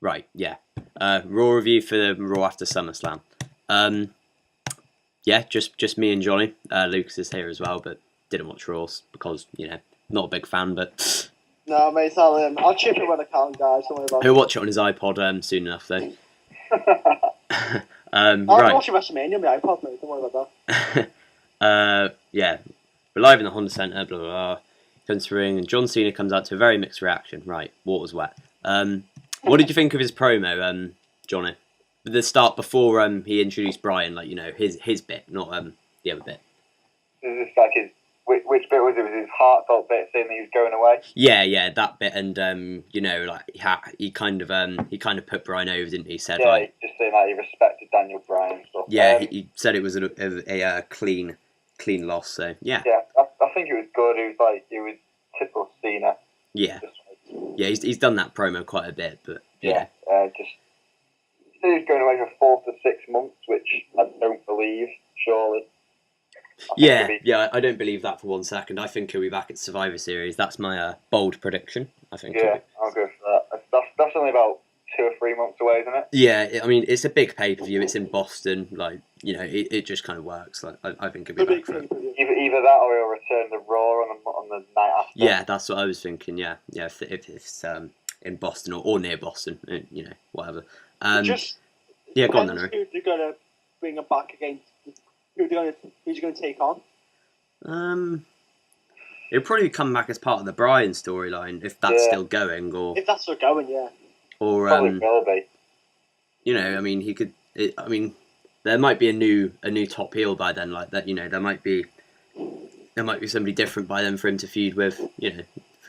Right, yeah. Raw review for the Raw after SummerSlam. Yeah, just me and Johnny. Lucas is here as well, but didn't watch Raw because, not a big fan, but... No, mate, I'll chip it when I can, guys. Don't worry about it. He'll watch it on his iPod soon enough, though. I'll right. watch WrestleMania on my iPod, mate. Don't worry about that. Yeah. We're live in the Honda Centre, blah, blah, blah. Comes to ring, and John Cena comes out to a very mixed reaction. Right, water's wet. What did you think of his promo, Johnny? The start before he introduced Bryan, his bit, not the other bit. Is this like which bit was it? Was his heartfelt bit saying that he was going away? Yeah, that bit, and he kind of put Bryan over, didn't he? Said just saying he respected Daniel Bryan and stuff. Yeah, he said it was a clean loss. So yeah. Yeah, I think it was good. It was typical Cena. Yeah. He's done that promo quite a bit, but just he said he's going away for 4 to 6 months, which I don't believe. Surely. I don't believe that for 1 second. I think he'll be back at Survivor Series. That's my bold prediction. I think. Yeah, I'll go for that. That's only about 2 or 3 months away, isn't it? Yeah, I mean it's a big pay-per-view. It's in Boston. It just kind of works. I think he'll be back for it. Either that or he'll return the Raw on the night after. Yeah, that's what I was thinking. Yeah. If it's in Boston or near Boston, whatever. Go on, Nunnery. Who they're gonna bring him back against? Who's he going to take on? It'll probably come back as part of the Bryan storyline if that's still going, or if that's still going, yeah. Or probably will be. He could. There might be a new top heel by then, like that. There might be somebody different by then for him to feud with.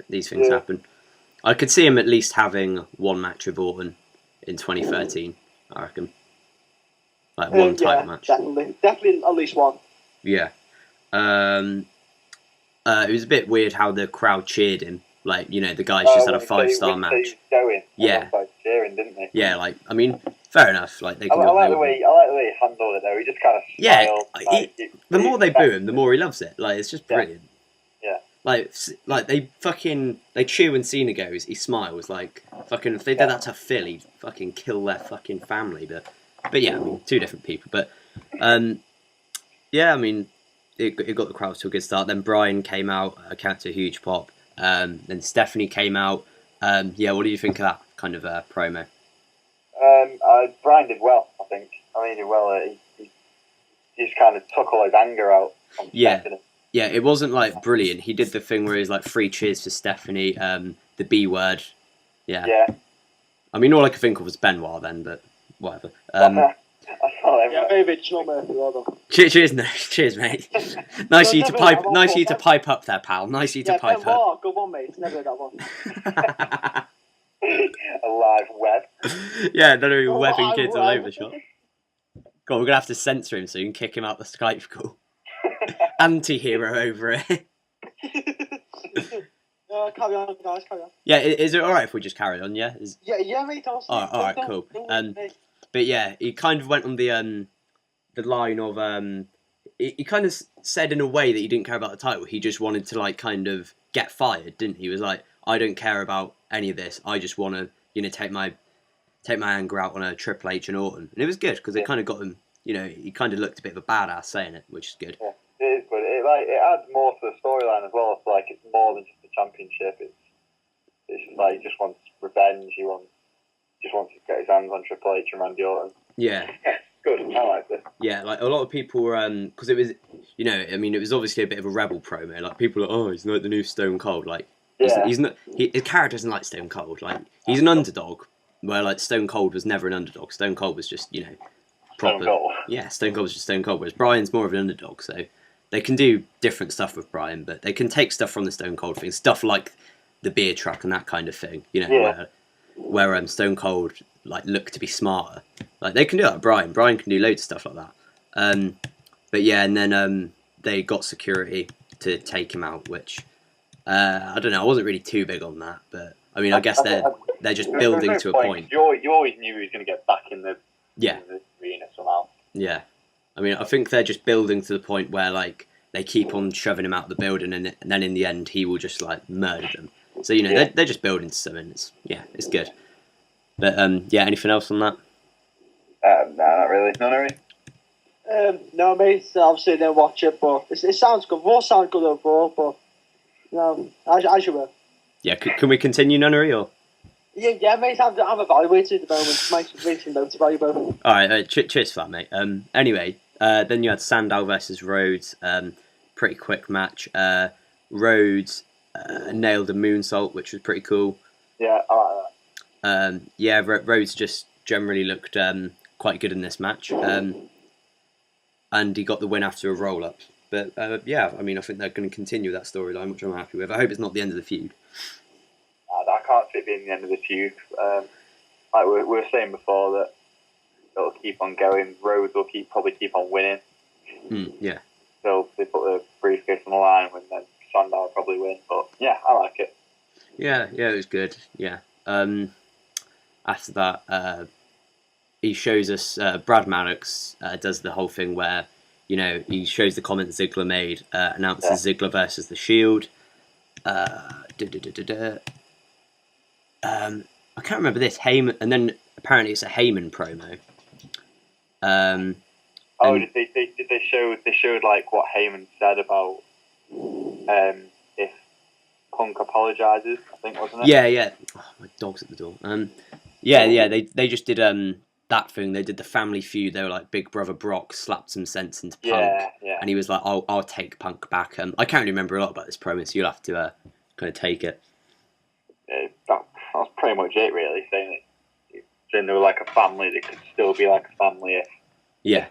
These things happen. I could see him at least having one match with Orton in 2013. I reckon. One title match. Definitely at least one. Yeah. It was a bit weird how the crowd cheered him. The guys just had a 5-star match. Yeah. Cheering, didn't they? Yeah, fair enough. They can I like the way he handled it though. He just kind of smiled. The more they boo him, the more he loves it. It's just brilliant. Yeah. They cheer when Cena goes. He smiles. If they did that to Phil, he'd fucking kill their fucking family. But yeah, two different people. But it got the crowd to a good start. Then Bryan came out, to a huge pop. Then Stephanie came out. What do you think of that kind of promo? Bryan did well, I think. He did well. He just kind of took all his anger out on Stephanie. Yeah, it wasn't brilliant. He did the thing where he's 3 cheers for Stephanie, the B word. Yeah. Yeah. All I could think of was Benoit then, but whatever. Very original, mate. Well done. Cheers, mate. Nice of you to pipe up there, pal. Nice of you to pipe up. Good one, mate. It's never that one. A live web. Yeah, they're webbing kids all over the shop. God, we're gonna have to censor him soon. Kick him out the Skype call. Anti-hero over it. Carry on, guys. Carry on. Yeah, is it all right if we just carry on? Yeah. Yeah, mate. All right, cool. But yeah, he kind of went on the line of he kind of said in a way that he didn't care about the title. He just wanted to kind of get fired, didn't he? He was like, I don't care about any of this. I just want to take my anger out on a Triple H and Orton, and it was good because it kind of got him. He kind of looked a bit of a badass saying it, which is good. Yeah, it is good. It adds more to the storyline as well. It's more than just the championship. It's he just wants revenge. He just wants to get his hands on Triple H and Randy Orton. Yeah. Good. I like it. Yeah, a lot of people were because it was it was obviously a bit of a rebel promo. People are he's not the new Stone Cold. He's not. His character isn't like Stone Cold. He's an underdog. Where Stone Cold was never an underdog. Stone Cold was just proper. Stone Cold. Yeah, Stone Cold was just Stone Cold. Whereas Bryan's more of an underdog. So they can do different stuff with Bryan, but they can take stuff from the Stone Cold thing, stuff like the beer truck and that kind of thing. Where Stone Cold look to be smarter. They can do that with Bryan. Bryan can do loads of stuff like that. But yeah, and then they got security to take him out, which I don't know. I wasn't really too big on that, but I guess they're just building to a point. You always knew he was going to get back in the arena somehow. Yeah. I think they're just building to the point where they keep on shoving him out of the building, and then in the end he will just murder them. So they're just building to something. It's good. But yeah, anything else on that? No, not really. Nunnery? No, mate. Obviously, I didn't watch it, but it sounds good. All sound good overall, but as you will. Yeah, can we continue Nunnery or? Yeah, mate. I'm evaluating at the moment. Makes me motivate both. All right, cheers for that, mate. Anyway, then you had Sandow versus Rhodes. Pretty quick match. Rhodes nailed a moonsault, which was pretty cool. Yeah, I like that. Yeah, Rhodes just generally looked quite good in this match. And he got the win after a roll up. But yeah, I mean, I think they're going to continue that storyline, which I'm happy with. I hope it's not the end of the feud. I can't see it being the end of the feud. Like we were saying before, that it'll keep on going. Rhodes will probably keep on winning. Yeah. So they put the briefcase on the line, and then Sandow will probably win. But yeah, I like it. Yeah, it was good. Yeah. After that, he shows us Brad Maddox does the whole thing where, you know, he shows the comment Ziggler made, announces Ziggler versus the Shield. I can't remember this. Heyman, and then apparently it's a Heyman promo. Did they showed like what Heyman said about if Punk apologises, I think, wasn't it? Yeah. Oh, my dog's at the door. Yeah. They just did that thing. They did the Family Feud. They were like Big Brother Brock slapped some sense into Punk, and he was like, "I'll take Punk back." I can't really remember a lot about this promo, so you'll have to kind of take it. That's pretty much it, really. Saying they were like a family. They could still be like a family if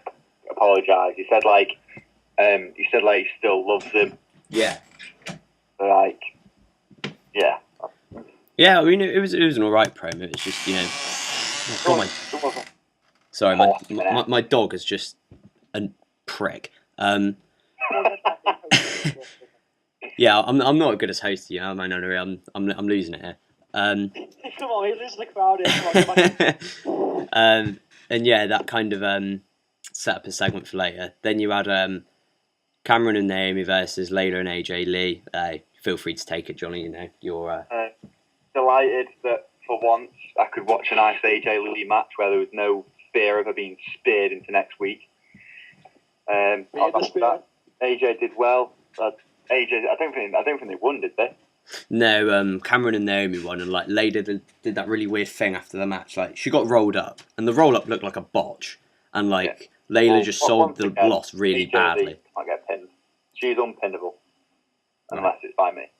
apologise. He said like he still loves him. Yeah. Like, yeah. Yeah, I mean it was an alright promo. It's just, you know, sorry, my dog is just a prick. Yeah, I'm not as good as host, you know. I'm losing it here. Come on, you're losing the crowd here. And yeah, that kind of set up a segment for later. Then you had Cameron and Naomi versus Layla and AJ Lee. Feel free to take it, Johnny. You know, you're delighted that for once I could watch a nice AJ Lee match where there was no fear of her being speared into next week. AJ did well. AJ, I don't think they won, did they? No, Cameron and Naomi won, and like Layla did that really weird thing after the match. Like she got rolled up, and the roll up looked like a botch, and like Layla just sold the loss really badly. Can't get pinned. She's unpinnable unless it's by me.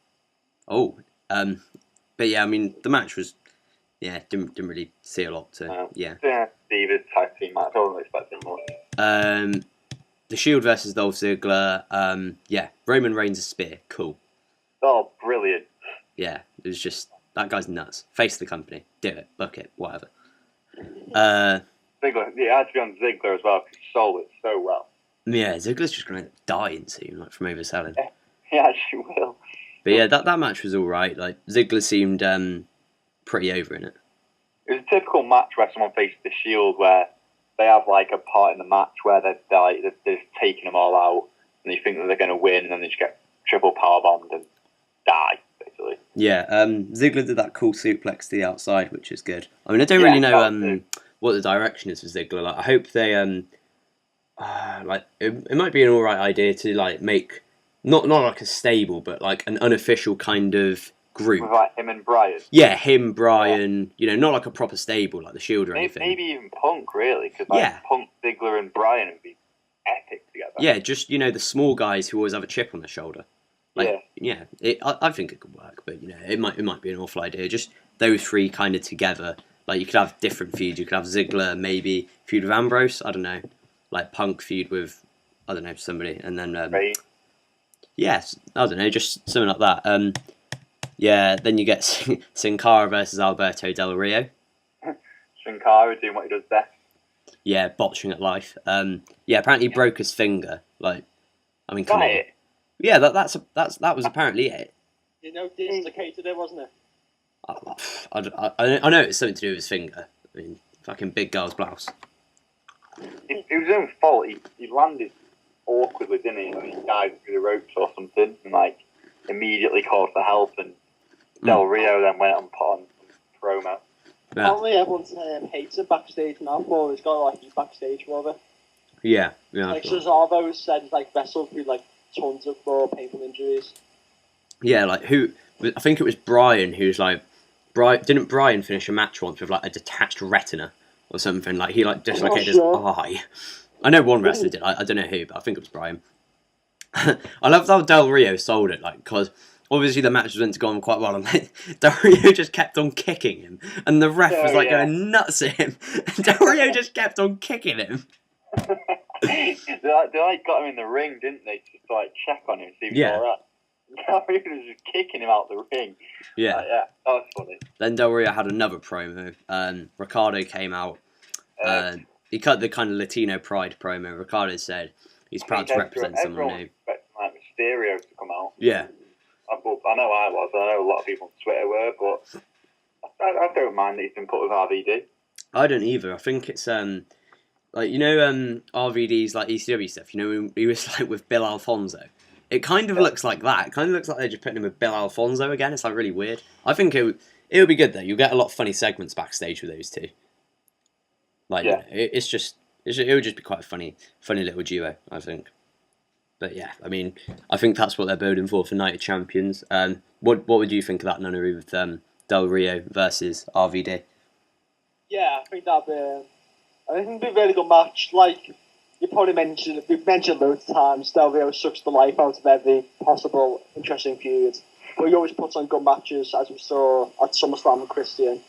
Oh, but yeah, I mean the match was didn't really see a lot to Divas tag team match. I wasn't expecting more. The Shield versus Dolph Ziggler. Roman Reigns' spear, cool. Oh, brilliant. Yeah, it was just, that guy's nuts. Face the company. Do it. Book it. Whatever. Ziggler, it had to be on Ziggler as well, because he sold it so well. Yeah, Ziggler's just going to die soon, like, from overselling. He actually will. But yeah, that match was alright. Like, Ziggler seemed pretty over in it. It was a typical match where someone faces the Shield, where they have, like, a part in the match where they're just taking them all out, and you think that they're going to win, and then they just get triple powerbombed and die, basically. Yeah, Ziggler did that cool suplex to the outside, which is good. I mean, I don't really know what the direction is for Ziggler. Like, I hope they like it might be an alright idea to like make not like a stable, but like an unofficial kind of group. With like him and Bryan. Yeah, him, Bryan. You know, not like a proper stable like the Shield or anything. Maybe even Punk, really, because Punk, Ziggler, and Bryan would be epic together. Yeah, just the small guys who always have a chip on their shoulder. Like, I think it could work, but it might be an awful idea. Just those three kind of together. Like you could have different feuds. You could have Ziggler maybe feud with Ambrose. I don't know. Like Punk feud with somebody, and then yes, I don't know, just something like that. Then you get Sin Cara versus Alberto Del Rio. Sin Cara doing what he does best. Yeah, botching at life. Apparently he broke his finger. Like, I mean, come on. It? Yeah, that was apparently it. Dislocated it, wasn't it? I know it's something to do with his finger. I mean, fucking big girl's blouse. It was his own fault. He landed awkwardly, didn't he? And he dived through the ropes or something, and like immediately called for help. And Del Rio then went and put on some promo. Apparently everyone hates it backstage now, but he's got like he's backstage for it. Yeah. Like Cesaro said, he's like wrestled through like tons of more painful injuries. Yeah, like who? I think it was Brian who's like, didn't Brian finish a match once with like a detached retina or something? Like he like dislocated his eye. I know one wrestler did. I don't know who, but I think it was Brian. I love how Del Rio sold it, like, because obviously the match was meant to go on quite well, and Del Rio just kept on kicking him, and the ref was like going nuts at him, and Del Rio just kept on kicking him. they got him in the ring, didn't they? Just to like check on him, see if he's alright. Del Rio was just kicking him out the ring. Yeah, that was funny. Then Del Rio had another promo. Ricardo came out. He cut the kind of Latino pride promo. Ricardo said he's proud to represent someone new. Expecting like Mysterio to come out. Yeah. I know I was. I know a lot of people on Twitter were, but I don't mind that he's been put with RVD. I don't either. I think it's like, you know, RVD's like ECW stuff. You know, he was like with Bill Alfonso. It kind of looks like that. It kind of looks like they're just putting him with Bill Alfonso again. It's like really weird. I think it would be good though. You'll get a lot of funny segments backstage with those two. Like, you know, it would just be quite a funny little duo, I think. But yeah, I mean, I think that's what they're building for Night of Champions. What would you think of that Nunnery with Del Rio versus RVD? Yeah, I think that'd be a really good match. Like you probably mentioned, we've mentioned loads of times, Del Rio sucks the life out of every possible interesting feud. But he always puts on good matches, as we saw at SummerSlam with Christian.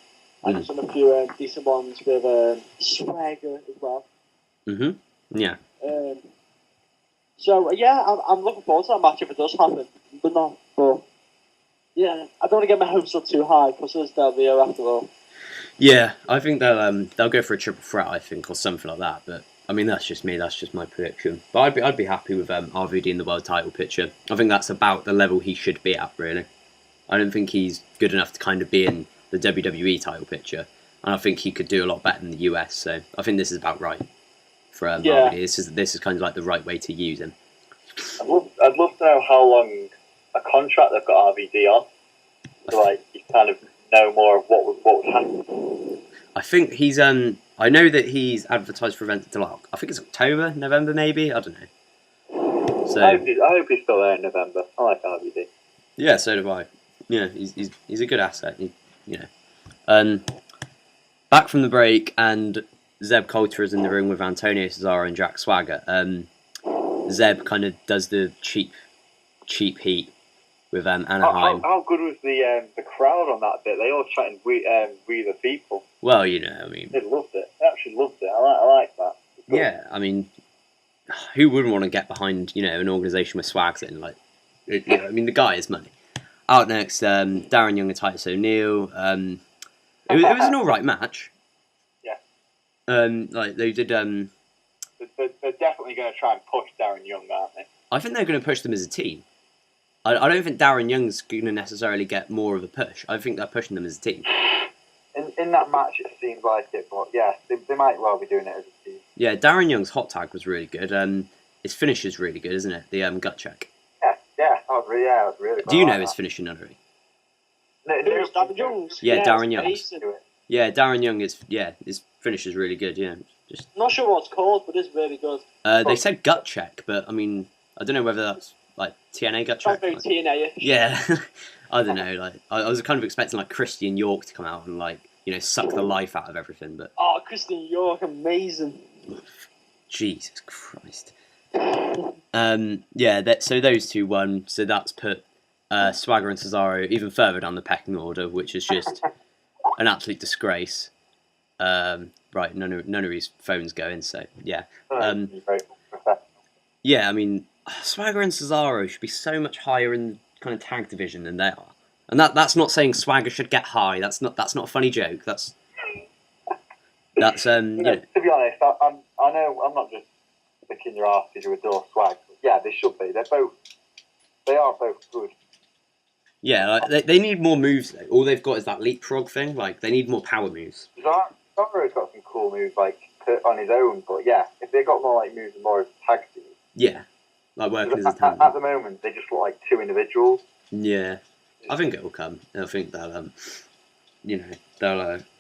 And there's a few decent ones with Swagger as well. Yeah. So yeah, I'm looking forward to that match if it does happen. But yeah, I don't want to get my hopes up too high because it's Del Rio after all. Yeah, I think they'll go for a triple threat, I think, or something like that. But I mean, that's just me. That's just my prediction. But I'd be happy with RVD in the world title picture. I think that's about the level he should be at. Really, I don't think he's good enough to kind of be in the WWE title picture, and I think he could do a lot better in the US. So I think this is about right for RVD. This is kind of like the right way to use him. I'd love to know how long a contract they've got RVD on, so like you kind of know more of what was happening. I think he's I know that he's advertised for events till I think it's October, November, maybe. I don't know. So I hope he's still there in November. I like RVD. Yeah, so do I. Yeah, he's a good asset. You know. Back from the break, and Zeb Coulter is in the ring with Antonio Cesaro and Jack Swagger. Zeb kind of does the cheap heat with Anaheim. How good was the crowd on that bit? They all chatting we the people. Well, you know, I mean, they loved it. They actually loved it. I like that. Yeah, I mean, who wouldn't want to get behind, you know, an organisation with swags in? Like, you know, I mean, the guy is money. Out next, Darren Young and Titus O'Neil. It was an all right match. Yeah. Like they did. They're definitely going to try and push Darren Young, aren't they? I think they're going to push them as a team. I don't think Darren Young's going to necessarily get more of a push. I think they're pushing them as a team. In that match, it seems like it, but yeah, they might well be doing it as a team. Yeah, Darren Young's hot tag was really good. His finish is really good, isn't it? The gut check. Yeah, that was really good. Do you know his finish in Nunnery? No, Darren Young's. Yeah, Darren Young's. Yeah, Darren Young is. Yeah, his finish is really good. Yeah, just not sure what it's called, but it's really good. They said gut check, but I mean, I don't know whether that's like TNA gut check. Very TNA-ish. Yeah, I don't know. Like, I was kind of expecting like Christian York to come out and like, you know, suck the life out of everything, but Christian York, amazing. Jesus Christ. Yeah. So those two won. So that's put Swagger and Cesaro even further down the pecking order, which is just an absolute disgrace. Right, Nunnery's phone's going, so yeah. Yeah, I mean, Swagger and Cesaro should be so much higher in the kind of tag division than they are. And that's not saying Swagger should get high. That's not a funny joke. That's you know, to be honest, I know I'm not just licking your ass because you adore Swag. Yeah, they should be. They are both good. Yeah, like, they need more moves though. All they've got is that leapfrog thing. Like, they need more power moves. Cesaro's got some cool moves like on his own, but yeah, if they got more like moves and more as tag team. Yeah, like working as a tag. At the moment, they just look like two individuals. Yeah, I think it will come. I think they'll, you know,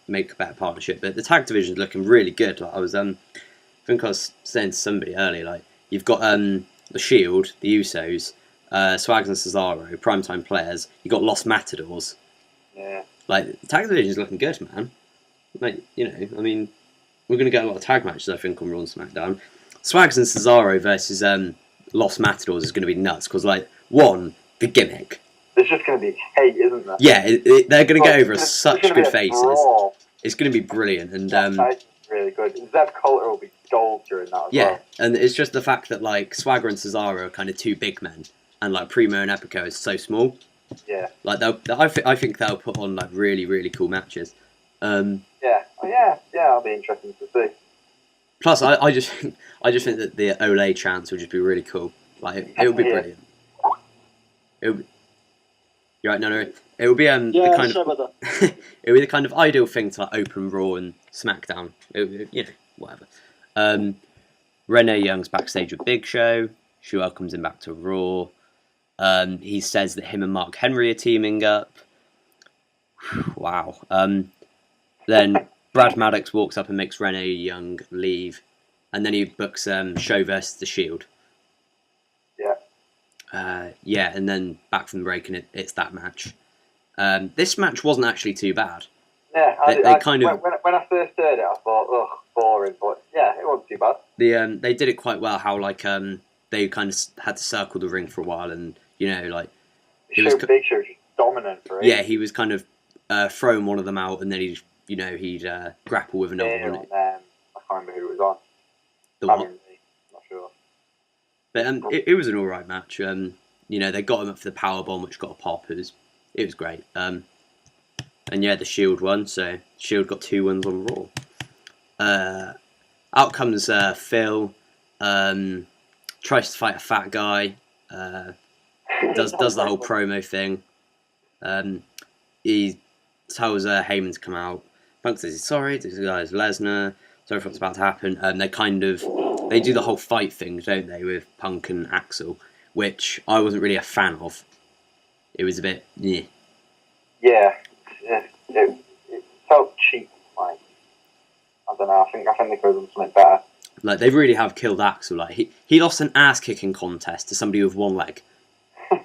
make a better partnership. But the tag division's looking really good. Like I think I was saying to somebody earlier, like you've got the Shield, the Usos, Swags and Cesaro, primetime players. You got Los Matadors. Yeah. Like the tag division's looking good, man. Like I mean, we're gonna get a lot of tag matches I think on Raw and SmackDown. Swags and Cesaro versus Los Matadors is gonna be nuts because like the gimmick. There's just going to be hate, isn't there? Yeah, they're going to get over as such good faces. It's going to be brilliant, and really good. Zeb Coulter will be gold during that as well. And it's just the fact that like Swagger and Cesaro are kind of two big men, and like Primo and Epico is so small. Yeah. Like I think they'll put on like really really cool matches. Yeah, I'll be interested to see. Plus, I just think that the Olay chance would just be really cool. Like it would be brilliant. You're right, Nunnery. It would be the kind of it would be the kind of ideal thing to like open Raw and SmackDown. Whatever. Renee Young's backstage with Big Show. She welcomes him back to Raw. He says that him and Mark Henry are teaming up. Wow. Then Brad Maddox walks up and makes Renee Young leave, and then he books Show versus the Shield. And then back from the break, and it's that match. This match wasn't actually too bad. Yeah, when I first heard it, I thought, ugh, boring, but yeah, it wasn't too bad. They did it quite well. How they kind of had to circle the ring for a while, and Big Show was just dominant for it. Yeah, he was kind of throwing one of them out, and then he'd grapple with another one. I can't remember who it was on. The what? Not sure. But it was an all right match. They got him up for the power bomb, which got a pop. It was great. And yeah, the Shield won, so Shield got 2 wins on Raw. Out comes Phil. Tries to fight a fat guy. Does the whole promo thing. He tells Heyman to come out. Punk says he's sorry. This guy's Lesnar. Sorry for what's about to happen. They do the whole fight thing, don't they, with Punk and Axel, which I wasn't really a fan of. It was a bit, yeah. Yeah, it felt cheap. Like, I don't know. I think they could have done something better. Like they really have killed Axel. Like he lost an ass kicking contest to somebody with one leg. Yeah,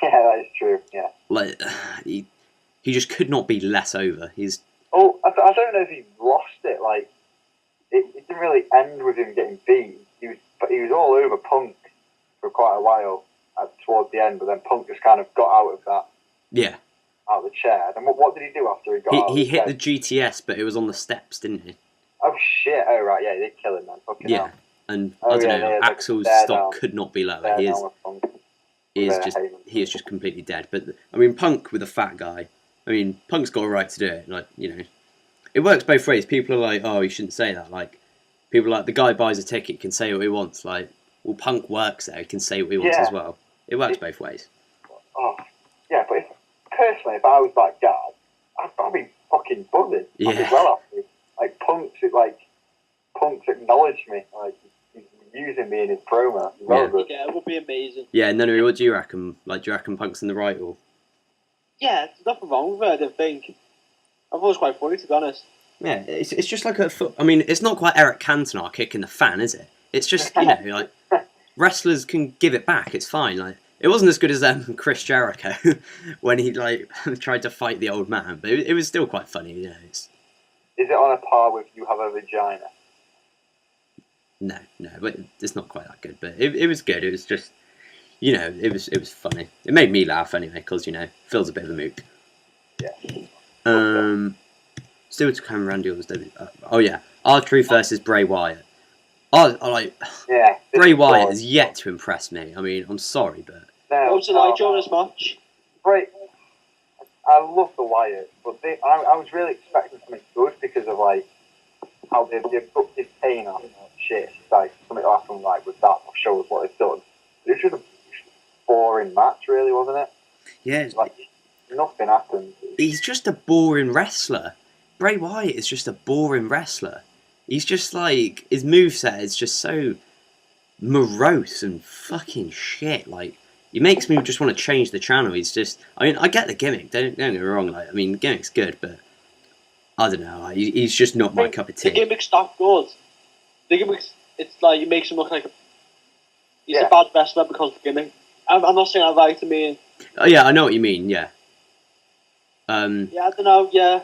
that is true. Yeah. Like he just could not be less over. I don't know if he lost it. Like it didn't really end with him getting beat. He was all over Punk for quite a while towards the end, but then Punk just kind of got out of that. Yeah. Out of the chair. And what did he do after he got out? He hit the GTS, but it was on the steps, didn't he? Oh shit! Oh right, yeah, he did kill him, man. Fucking hell. And I don't know. Axel's stock could not be lower. He is just completely dead. But I mean, Punk with a fat guy. I mean, Punk's got a right to do it. Like it works both ways. People are like, oh, you shouldn't say that. Like people are like the guy buys a ticket, can say what he wants. Like, well, Punk works there, he can say what he wants as well. It works both ways. Oh, yeah, but personally, if I was that guy, I'd be fucking buzzing. Yeah. I'd be well after. Punk's acknowledged me. Like, he's using me in his promo. Yeah, it would be amazing. Yeah, Nunnery, what do you reckon? Like, do you reckon Punk's in the right or? Yeah, there's nothing wrong with it, I don't think. I thought it was quite funny, to be honest. Yeah, it's just like I mean, it's not quite Eric Cantona kicking the fan, is it? It's just, like, wrestlers can give it back, it's fine. Like, it wasn't as good as Chris Jericho when he, like, tried to fight the old man, but it was still quite funny, Is it on a par with You Have a Vagina? No, but it's not quite that good. But it was good. It was just, it was funny. It made me laugh anyway, because Phil's a bit of a mook. Yeah. Still to come Randy was RTruth versus Bray Wyatt. Bray Wyatt has yet to impress me. I mean, I'm sorry, but What was it like during this match? Bray, I love the Wyatt, but I was really expecting something good because of like how they've booked his pain up and shit. Like something will happen like with that will show us what they've done. It was just a boring match, really, wasn't it? Yeah, like nothing happened. He's just a boring wrestler. Bray Wyatt is just a boring wrestler. He's just like his moveset is just so morose and fucking shit. Like it makes me just want to change the channel. He's just, I mean, I get the gimmick. Don't get me wrong. Like, I mean, the gimmick's good, but I don't know. He's just not my cup of tea. The gimmick's not good. The gimmick's, it's like, it makes him look like he's a bad wrestler because of the gimmick. I'm not saying that right, I mean... Oh, yeah, I know what you mean, yeah. Yeah, I don't know, yeah.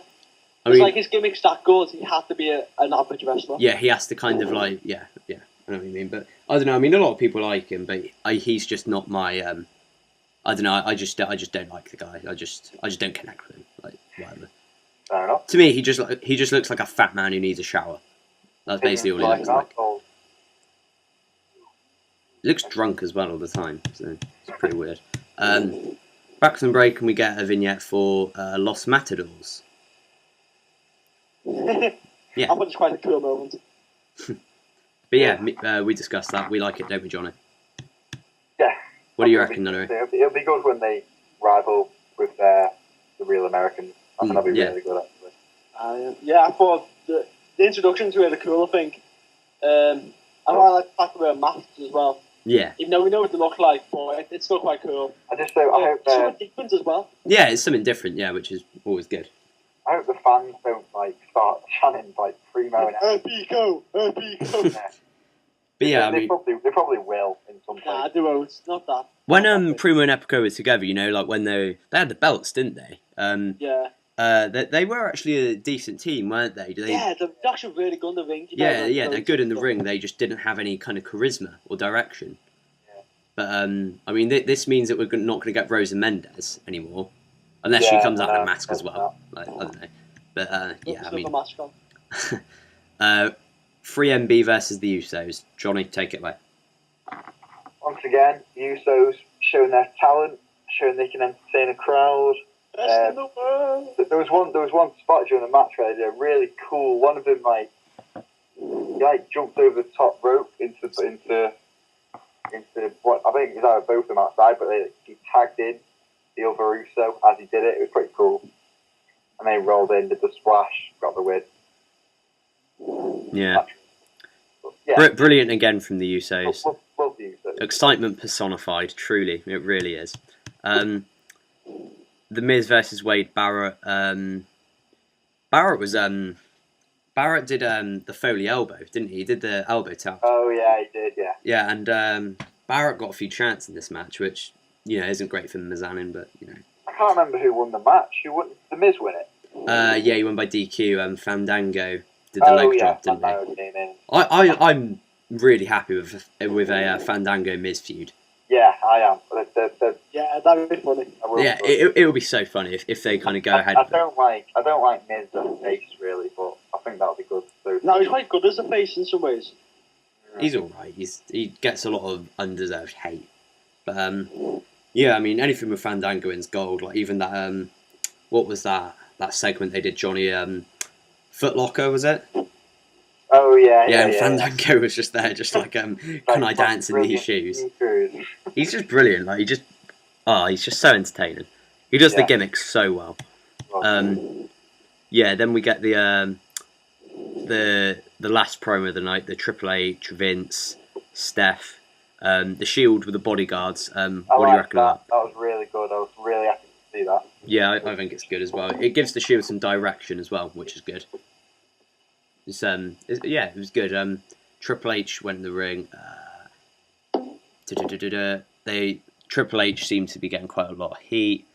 I mean, like, his gimmick's that good, he had to be an average wrestler. Yeah, he has to kind of like, yeah, I know what you mean. But I don't know, I mean, a lot of people like him, but he's just not my, I don't know, I just don't like the guy. I just don't connect with him, like, whatever. Fair enough. To me, he just looks like a fat man who needs a shower. That's basically all he looks like. He looks drunk as well all the time, so it's pretty weird. Back from break, and we get a vignette for Los Matadors. Yeah. I thought it's quite a cool moment. But yeah, we discussed that. We like it, don't we, Johnny? Yeah. What do you reckon, Nunnery? It'll be good when they rival with the real Americans. I think that'll be really good, actually. Yeah, I thought the introductions were really cool, I think. I like the fact that we're masks as well. Yeah. Even though we know what they look like, but it's still quite cool. I hope it's something different as well. Yeah, it's something different, yeah, which is always good. I hope the fans don't start chanting Primo and Pico. But yeah, I mean, they probably will in some places. Nah, they won't. It's not that. When Primo and Epico were together, you know, like when they had the belts, didn't they? Yeah. They were actually a decent team, weren't they? Yeah, they're actually really good in the ring. Yeah, they're good in the ring. They just didn't have any kind of charisma or direction. Yeah. But I mean, this means that we're not going to get Rosa Mendes anymore, unless she comes out in a mask as well. Like, I don't know. But yeah, I mean, 3MB versus the Usos. Johnny, take it away. Once again, the Usos showing their talent, showing they can entertain a crowd. Best in the world. There was one spot during the match where they did a really cool. One of them he jumped over the top rope into what I think is either both of them outside, but he tagged in the other Uso as he did it. It was pretty cool. And then he rolled in, did the splash, got the win. Yeah. Brilliant again from the Usos. Love the Usos. Excitement personified, truly. It really is. The Miz versus Wade Barrett. Barrett did the Foley elbow, didn't he? He did the elbow tap. Oh yeah, he did, yeah. Yeah, and Barrett got a few chants in this match, which, you know, isn't great for Mizanin, but, you know. I can't remember who won the match. The Miz win it? Yeah, he won by DQ. Fandango did the leg drop, didn't he? I'm really happy with a Fandango Miz feud. Yeah, I am. Yeah, that'd be funny. Yeah, it would be so funny if they kind of go ahead. I don't like Miz as a face really, but I think that would be good. No, he's quite good as a face in some ways. He's all right. He gets a lot of undeserved hate, but yeah, I mean, anything with Fandango is gold. Like even that what was that segment they did, Johnny? Foot Locker, was it? Oh yeah. And Fandango was just there, just like can I dance in these shoes? He's just brilliant. Like he's just so entertaining. He does the gimmicks so well. Yeah, then we get the last promo of the night, the Triple H, Vince, Steph, the Shield with the bodyguards. What do you reckon of that? That was really good. I was really happy to see that. Yeah, I think it's good as well. It gives the Shield some direction as well, which is good. It was good. Triple H went in the ring. Triple H seemed to be getting quite a lot of heat.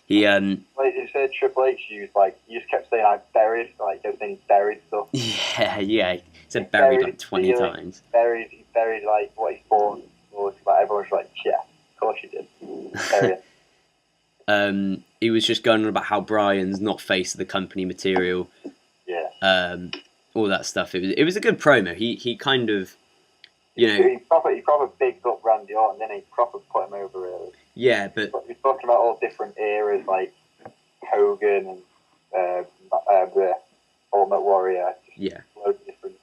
Like you said, Triple H used you just kept saying buried, everything buried stuff. Yeah. He said buried 20 times. He buried what he's born. Everyone's like, yeah, of course you did. Bury it. He was just going on about how Bryan's not face of the company material. Yeah. All that stuff. It was a good promo. He kind of, you know, he proper bigged up Randy Orton, then he proper put him over really. Yeah, but he's talking about all different eras like Hogan and the Ultimate Warrior. Yeah. Loads of different.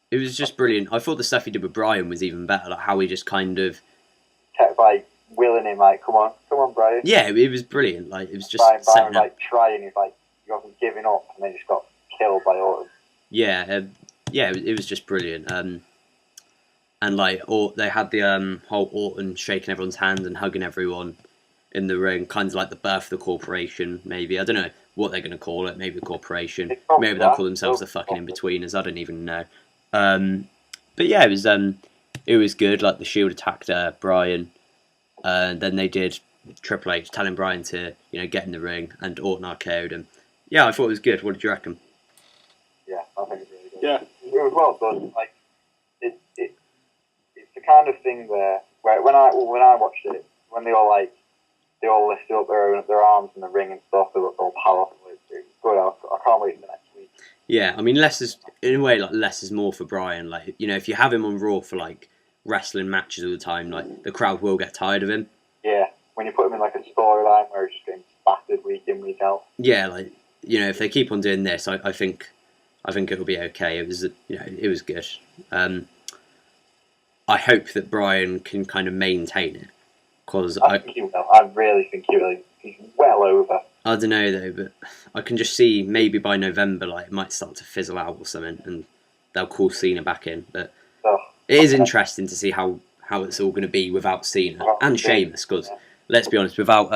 It was just brilliant. I thought the stuff he did with Bryan was even better. Like how he just kind of kept willing him, come on, Bryan. Yeah, it was brilliant. Like it was just Bryan was trying. He wasn't giving up, and then just got killed by Orton. Yeah, it was just brilliant. And they had the whole Orton shaking everyone's hand and hugging everyone. in the ring, kind of like the birth of the corporation, maybe. I don't know what they're going to call it, maybe the corporation. Maybe they'll call themselves the fucking in-betweeners, I don't even know. But yeah, it was good, like the Shield attacked Bryan, and then they did Triple H telling Bryan to, get in the ring, and Orton RKO'd him. Yeah, I thought it was good. What did you reckon? Yeah, I think it's really good. Yeah. It was well done. Like, it's the kind of thing where when I watched it, when they all lifted up their arms in the ring and stuff, they looked all powerful. It's good. I can't wait for the next week. Yeah, I mean, less is more for Bryan. Like, if you have him on Raw for like wrestling matches all the time, like the crowd will get tired of him. Yeah, when you put him in like a storyline where he's just getting battered week in, week out. Yeah, like if they keep on doing this, I think it'll be okay. It was it was good. I hope that Bryan can kind of maintain it, because I think he will. I really think he will. He's well over. I don't know though, but I can just see maybe by November, like it might start to fizzle out or something, and they'll call Cena back in. But it is interesting to see how it's all going to be without Cena and Sheamus. Because let's be honest, without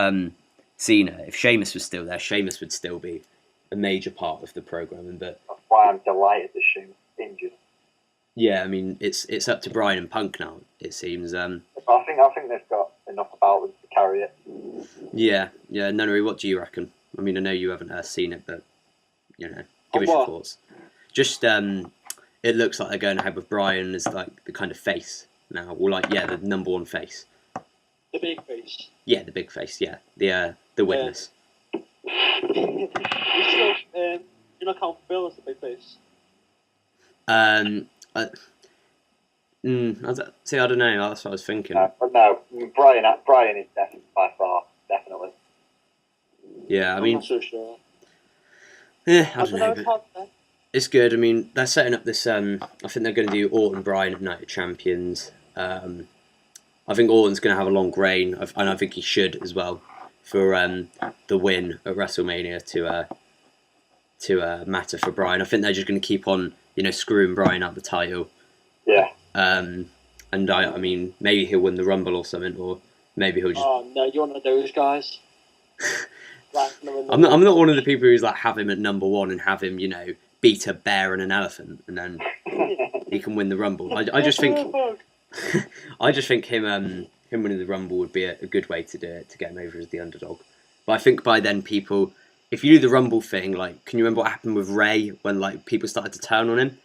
Cena, if Sheamus was still there, Sheamus would still be a major part of the programming. But that's why I'm delighted that Sheamus is injured. Yeah, I mean it's up to Bryan and Punk now. It seems. I think they've got enough about them to carry it. Yeah. Nunnery, what do you reckon? I mean, I know you haven't seen it, but give us your thoughts. Just it looks like they're going ahead with Bryan as like the kind of face now, or like the number one face. The big face. Yeah, the big face. Yeah, the witness. You not count Bill as the big face. See, I don't know. That's what I was thinking. But no, Bryan is definitely. Yeah, I I'm mean, not so sure. Yeah, I don't know. But it's good. I mean, they're setting up this. I think they're going to do Orton Bryan at Night of Champions. I think Orton's going to have a long reign, and I think he should as well for the win at WrestleMania to matter for Bryan. I think they're just going to keep on, screwing Bryan out the title. Yeah. And I mean, maybe he'll win the Rumble or something, or maybe he'll just. Oh no, you're one of those guys. I'm not one of the people who's like have him at number one and have him, beat a bear and an elephant, and then he can win the Rumble. I just think him winning the Rumble would be a good way to do it, to get him over as the underdog. But I think by then people, if you do the Rumble thing, like, can you remember what happened with Ray when like people started to turn on him?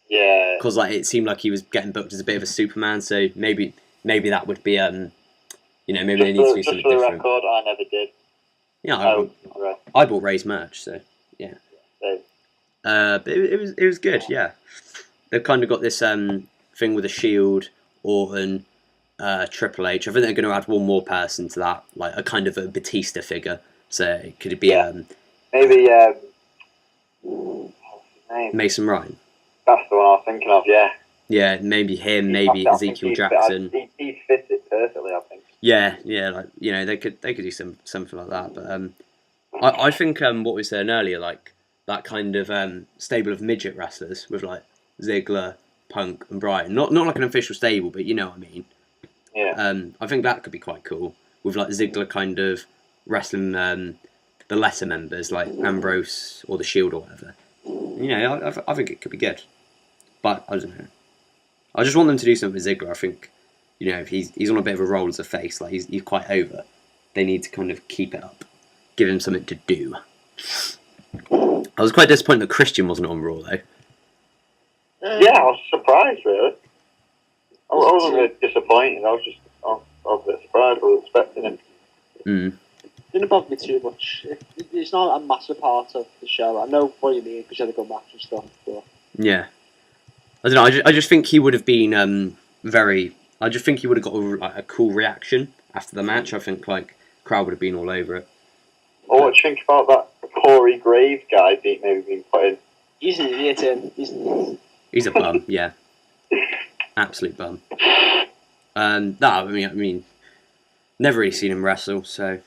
Yeah. Because like it seemed like he was getting booked as a bit of a Superman, so maybe that would be maybe they need to do something different. Just for the record, I never did. Yeah, I bought Ray's merch, so yeah. But it was good, yeah. They've kind of got this thing with a Shield, Orton, Triple H. I think they're going to add one more person to that, like a kind of a Batista figure. So could it be maybe what's his name? Mason Ryan? That's the one I was thinking of. Yeah. Yeah, maybe him, maybe Ezekiel Jackson. He fits it perfectly, I think. Yeah, like they could do something like that. But I think what we were saying earlier, like that kind of stable of midget wrestlers with like Ziggler, Punk, and Bryan. Not like an official stable, but you know what I mean. Yeah. I think that could be quite cool with like Ziggler kind of wrestling the lesser members like Ambrose or the Shield or whatever. I think it could be good, but I don't know. I just want them to do something with Ziggler. I think, he's on a bit of a roll as a face. Like he's quite over. They need to kind of keep it up, give him something to do. I was quite disappointed that Christian wasn't on Raw though. Yeah, I was surprised really. I wasn't really disappointed. I was a bit surprised. I was expecting him. Didn't bother me too much. It's not a massive part of the show. I know what you mean because you had a good match and stuff. But yeah, I don't know. I just think he would have been I just think he would have got a cool reaction after the match. I think like crowd would have been all over it. Oh, what do you think about that Corey Graves guy maybe being put in? He's an idiot. He's a bum. Yeah, absolute bum. I mean, never really seen him wrestle, so.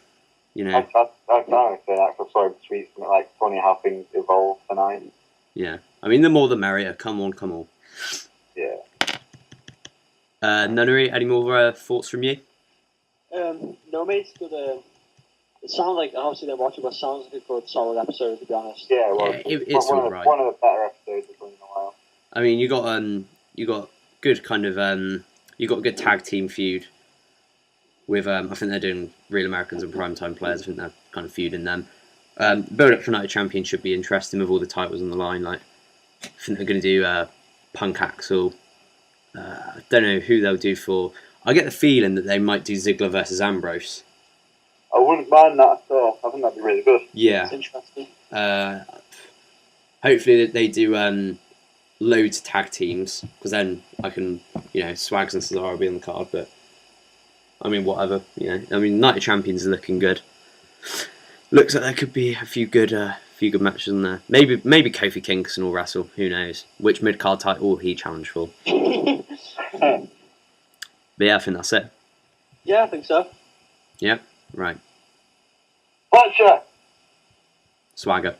I was trying to say that because I saw him tweet something like funny how things evolve tonight. Yeah, I mean the more the merrier. Come on. Yeah. Nunnery, any more thoughts from you? No, mate, it's good. It sounds like, obviously they're watching, but it sounds like a good, solid episode, to be honest. Yeah, well, it's one, all right. One of the better episodes we've done in a while. I mean, you got good kind of you got a good tag team feud with I think they're doing Real Americans and Primetime Players. I think they're kind of feuding them. Build up for Night of Champions should be interesting with all the titles on the line. Like, I think they're going to do Punk Axel. I don't know who they'll do for. I get the feeling that they might do Ziggler versus Ambrose. I wouldn't mind that at all. I think that'd be really good. Yeah. It's interesting. Hopefully they do loads of tag teams, because then I can, Swags and Cesaro will be on the card. But I mean, whatever. I mean, Night of Champions is looking good. Looks like there could be a few good matches in there. Maybe Kofi Kingston will wrestle. Who knows? Which mid card title will he challenge for? But yeah, I think that's it. Yeah, I think so. Yeah, right. Gotcha! Swagger.